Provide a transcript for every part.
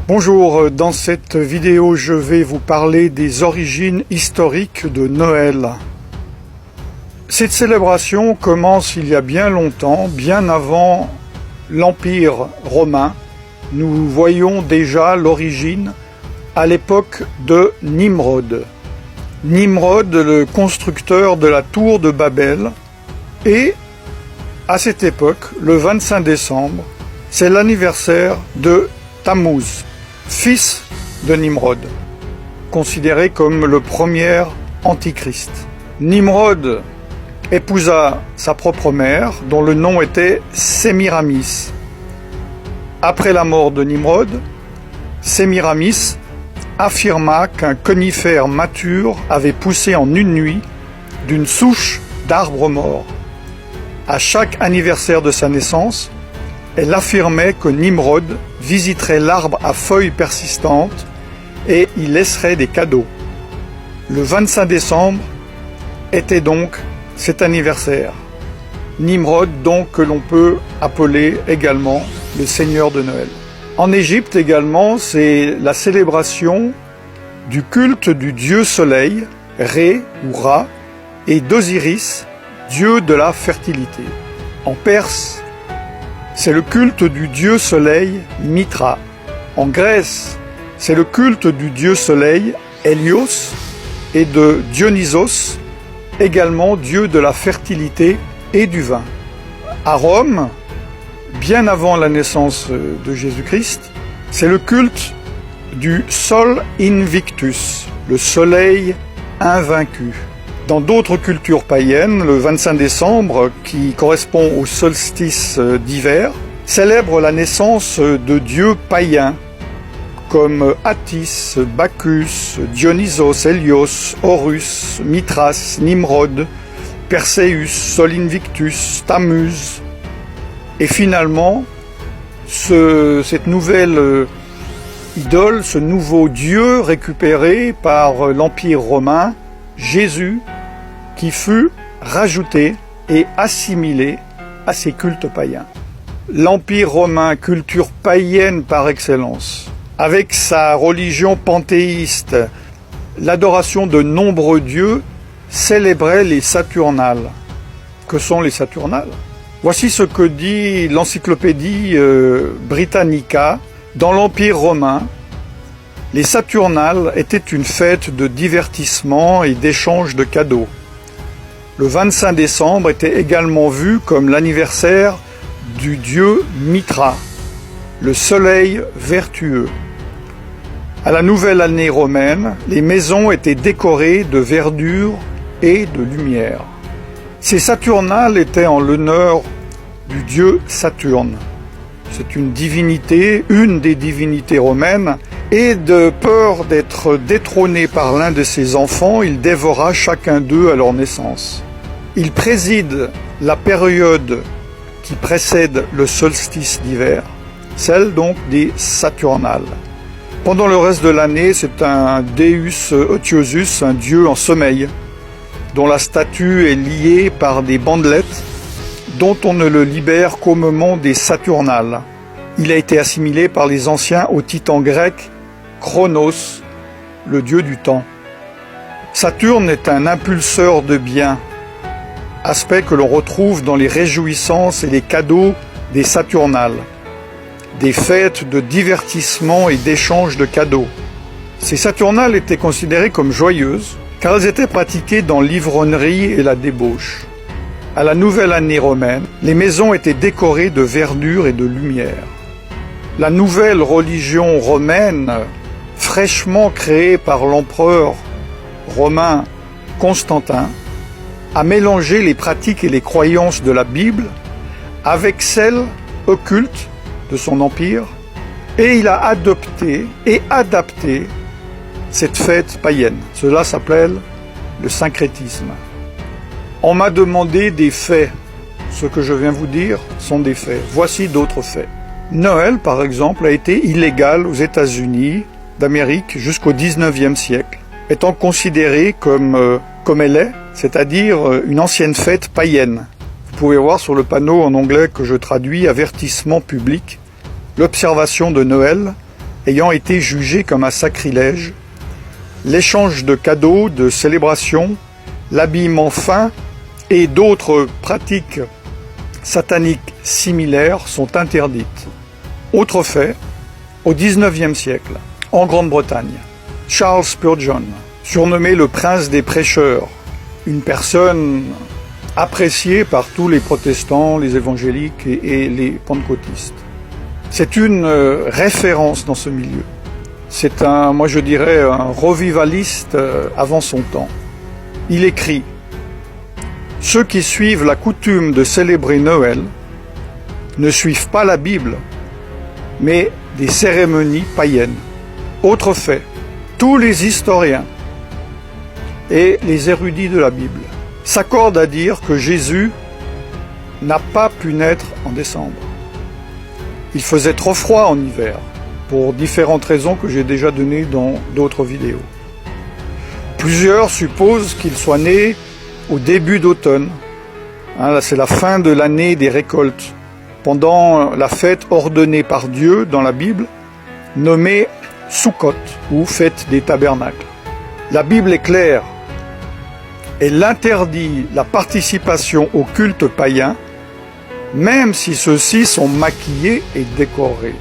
Bonjour, dans cette vidéo je vais vous parler des origines historiques de Noël. Cette célébration commence il y a bien longtemps, bien avant l'Empire romain. Nous voyons déjà l'origine à l'époque de Nimrod. Nimrod, le constructeur de la tour de Babel, et à cette époque, le 25 décembre, c'est l'anniversaire de Tammuz, fils de Nimrod, considéré comme le premier antichrist. Nimrod épousa sa propre mère, dont le nom était Sémiramis. Après la mort de Nimrod, Sémiramis affirma qu'un conifère mature avait poussé en une nuit d'une souche d'arbre mort. À chaque anniversaire de sa naissance, elle affirmait que Nimrod visiterait l'arbre à feuilles persistantes et y laisserait des cadeaux. Le 25 décembre était donc cet anniversaire. Nimrod, donc, que l'on peut appeler également le Seigneur de Noël. En Égypte également, c'est la célébration du culte du dieu soleil, Ré ou Ra, et d'Osiris, dieu de la fertilité. En Perse, c'est le culte du dieu soleil Mitra. En Grèce, c'est le culte du dieu soleil Hélios et de Dionysos, également dieu de la fertilité et du vin. À Rome, bien avant la naissance de Jésus-Christ, c'est le culte du Sol Invictus, le soleil invaincu. Dans d'autres cultures païennes, le 25 décembre, qui correspond au solstice d'hiver, célèbre la naissance de dieux païens comme Attis, Bacchus, Dionysos, Hélios, Horus, Mithras, Nimrod, Perséus, Sol Invictus, Tammuz. Et finalement, cette nouvelle idole, ce nouveau dieu récupéré par l'Empire romain, Jésus, qui fut rajouté et assimilé à ces cultes païens. L'Empire romain, culture païenne par excellence, avec sa religion panthéiste, l'adoration de nombreux dieux, célébrait les Saturnales. Que sont les Saturnales? Voici ce que dit l'encyclopédie Britannica. Dans l'Empire romain, les Saturnales étaient une fête de divertissement et d'échange de cadeaux. Le 25 décembre était également vu comme l'anniversaire du dieu Mitra, le soleil vertueux. À la nouvelle année romaine, les maisons étaient décorées de verdure et de lumière. Ces Saturnales étaient en l'honneur du dieu Saturne. C'est une divinité, une des divinités romaines, et de peur d'être détrôné par l'un de ses enfants, il dévora chacun d'eux à leur naissance. Il préside la période qui précède le solstice d'hiver, celle donc des Saturnales. Pendant le reste de l'année, c'est un Deus Otiosus, un dieu en sommeil, dont la statue est liée par des bandelettes, dont on ne le libère qu'au moment des Saturnales. Il a été assimilé par les anciens au titan grec Chronos, le dieu du temps. Saturne est un impulseur de biens, aspect que l'on retrouve dans les réjouissances et les cadeaux des Saturnales, des fêtes de divertissement et d'échange de cadeaux. Ces Saturnales étaient considérées comme joyeuses, car elles étaient pratiquées dans l'ivronnerie et la débauche. À la nouvelle année romaine, les maisons étaient décorées de verdure et de lumière. La nouvelle religion romaine, fraîchement créée par l'empereur romain Constantin, a mélangé les pratiques et les croyances de la Bible avec celles occultes de son empire, et il a adopté et adapté cette fête païenne. Cela s'appelle le syncrétisme. On m'a demandé des faits. Ce que je viens vous dire sont des faits. Voici d'autres faits. Noël, par exemple, a été illégal aux États-Unis d'Amérique jusqu'au XIXe siècle, étant considéré comme elle est, c'est-à-dire une ancienne fête païenne. Vous pouvez voir sur le panneau en anglais que je traduis « Avertissement public », l'observation de Noël ayant été jugé comme un sacrilège, l'échange de cadeaux, de célébrations, l'habillement fin et d'autres pratiques sataniques similaires sont interdites. Autre fait, au XIXe siècle, en Grande-Bretagne, Charles Spurgeon, surnommé le prince des prêcheurs, une personne appréciée par tous les protestants, les évangéliques et les pentecôtistes. C'est une référence dans ce milieu. C'est moi je dirais, un revivaliste avant son temps. Il écrit « Ceux qui suivent la coutume de célébrer Noël ne suivent pas la Bible, mais des cérémonies païennes. » Autre fait, tous les historiens et les érudits de la Bible s'accordent à dire que Jésus n'a pas pu naître en décembre. Il faisait trop froid en hiver, pour différentes raisons que j'ai déjà données dans d'autres vidéos. Plusieurs supposent qu'il soit né au début d'automne. Là, c'est la fin de l'année des récoltes, pendant la fête ordonnée par Dieu dans la Bible, nommée Sukkot, ou fête des tabernacles. La Bible est claire. Elle interdit la participation au culte païen, même si ceux-ci sont maquillés et décorés.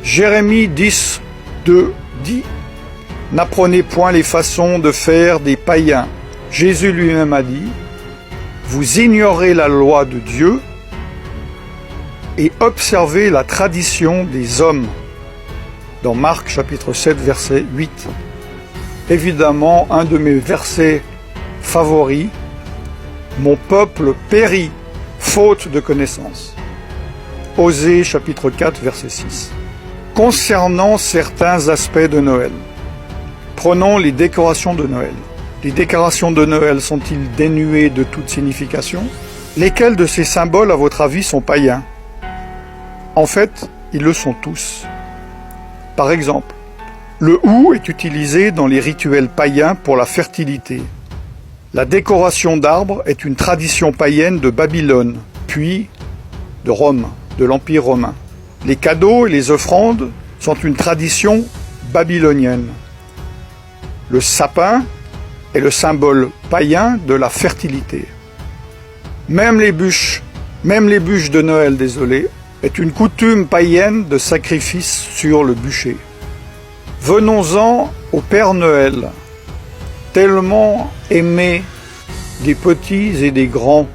Jérémie 10, 2 dit « N'apprenez point les façons de faire des païens. » Jésus lui-même a dit « Vous ignorez la loi de Dieu et observez la tradition des hommes. » Dans Marc chapitre 7, verset 8. Évidemment, un de mes versets favoris, « Mon peuple périt, faute de connaissance. » Osée chapitre 4, verset 6. Concernant certains aspects de Noël, prenons les décorations de Noël. Les décorations de Noël sont-ils dénuées de toute signification? Lesquels de ces symboles, à votre avis, sont païens? En fait, ils le sont tous. Par exemple, le hou est utilisé dans les rituels païens pour la fertilité. La décoration d'arbres est une tradition païenne de Babylone, puis de Rome, de l'Empire romain. Les cadeaux et les offrandes sont une tradition babylonienne. Le sapin est le symbole païen de la fertilité. Même les bûches de Noël, est une coutume païenne de sacrifice sur le bûcher. Venons-en au Père Noël, tellement aimé des petits et des grands.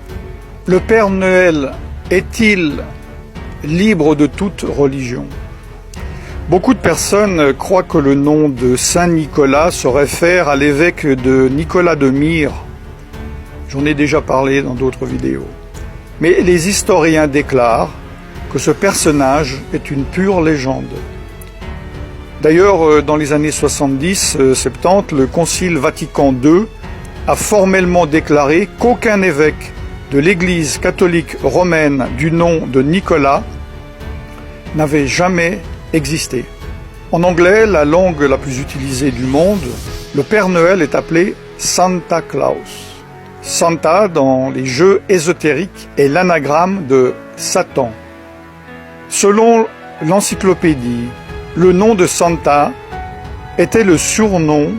Le Père Noël est-il libre de toute religion? Beaucoup de personnes croient que le nom de Saint Nicolas se réfère à l'évêque de Nicolas de Myre. J'en ai déjà parlé dans d'autres vidéos. Mais les historiens déclarent que ce personnage est une pure légende. D'ailleurs, dans les années 70-70, le Concile Vatican II a formellement déclaré qu'aucun évêque de l'Église catholique romaine du nom de Nicolas n'avait jamais existé. En anglais, la langue la plus utilisée du monde, le Père Noël est appelé Santa Claus. Santa, dans les jeux ésotériques, est l'anagramme de Satan. Selon l'encyclopédie, le nom de Santa était le surnom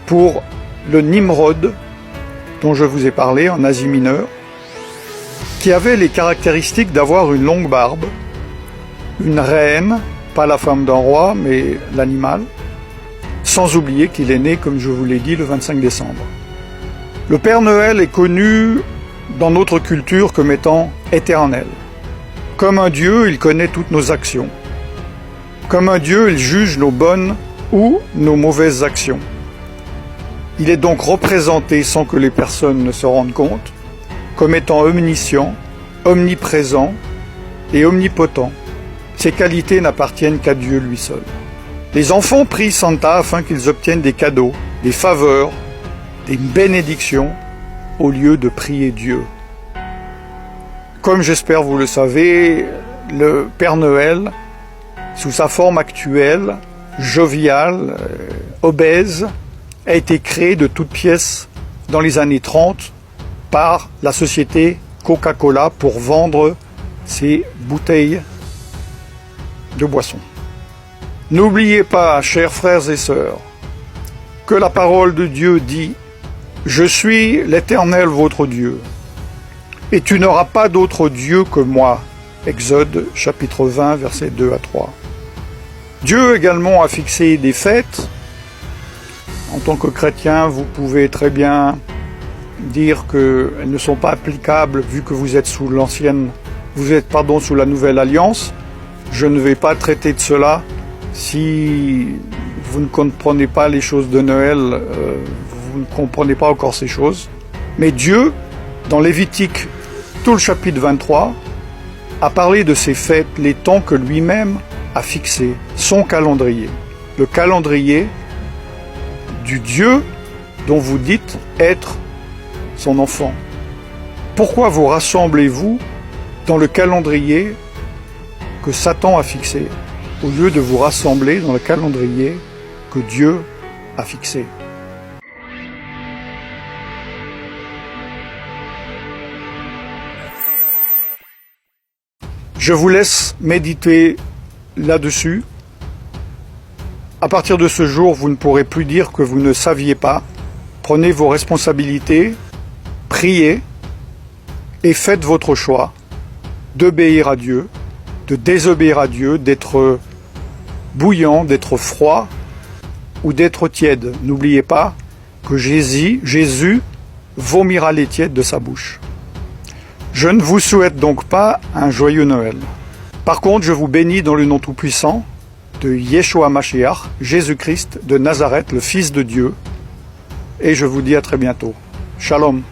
pour le Nimrod, dont je vous ai parlé en Asie mineure, qui avait les caractéristiques d'avoir une longue barbe, une reine, pas la femme d'un roi, mais l'animal, sans oublier qu'il est né, comme je vous l'ai dit, le 25 décembre. Le Père Noël est connu dans notre culture comme étant éternel. Comme un Dieu, il connaît toutes nos actions. Comme un Dieu, il juge nos bonnes ou nos mauvaises actions. Il est donc représenté, sans que les personnes ne se rendent compte, comme étant omniscient, omniprésent et omnipotent. Ces qualités n'appartiennent qu'à Dieu lui seul. Les enfants prient Santa afin qu'ils obtiennent des cadeaux, des faveurs, des bénédictions, au lieu de prier Dieu. Comme j'espère vous le savez, le Père Noël, sous sa forme actuelle, joviale, obèse, a été créé de toutes pièces dans les années 30 par la société Coca-Cola pour vendre ses bouteilles de boissons. N'oubliez pas, chers frères et sœurs, que la parole de Dieu dit « Je suis l'Éternel votre Dieu, et tu n'auras pas d'autre Dieu que moi ». Exode chapitre 20, versets 2 à 3. Dieu également a fixé des fêtes. En tant que chrétien, vous pouvez très bien dire qu'elles ne sont pas applicables vu que vous êtes sous sous la nouvelle alliance. Je ne vais pas traiter de cela. Si vous ne comprenez pas les choses de Noël, vous ne comprenez pas encore ces choses. Mais Dieu, dans Lévitique, tout le chapitre 23, a parlé de ces fêtes, les temps que lui-même a fixés, son calendrier. Le calendrier du Dieu dont vous dites être son enfant. Pourquoi vous rassemblez-vous dans le calendrier que Satan a fixé, au lieu de vous rassembler dans le calendrier que Dieu a fixé? Je vous laisse méditer là-dessus. À partir de ce jour, vous ne pourrez plus dire que vous ne saviez pas. Prenez vos responsabilités, priez et faites votre choix d'obéir à Dieu, de désobéir à Dieu, d'être bouillant, d'être froid ou d'être tiède. N'oubliez pas que Jésus vomira les tièdes de sa bouche. Je ne vous souhaite donc pas un joyeux Noël. Par contre, je vous bénis dans le nom tout-puissant de Yeshua Mashiach, Jésus-Christ de Nazareth, le Fils de Dieu, et je vous dis à très bientôt. Shalom.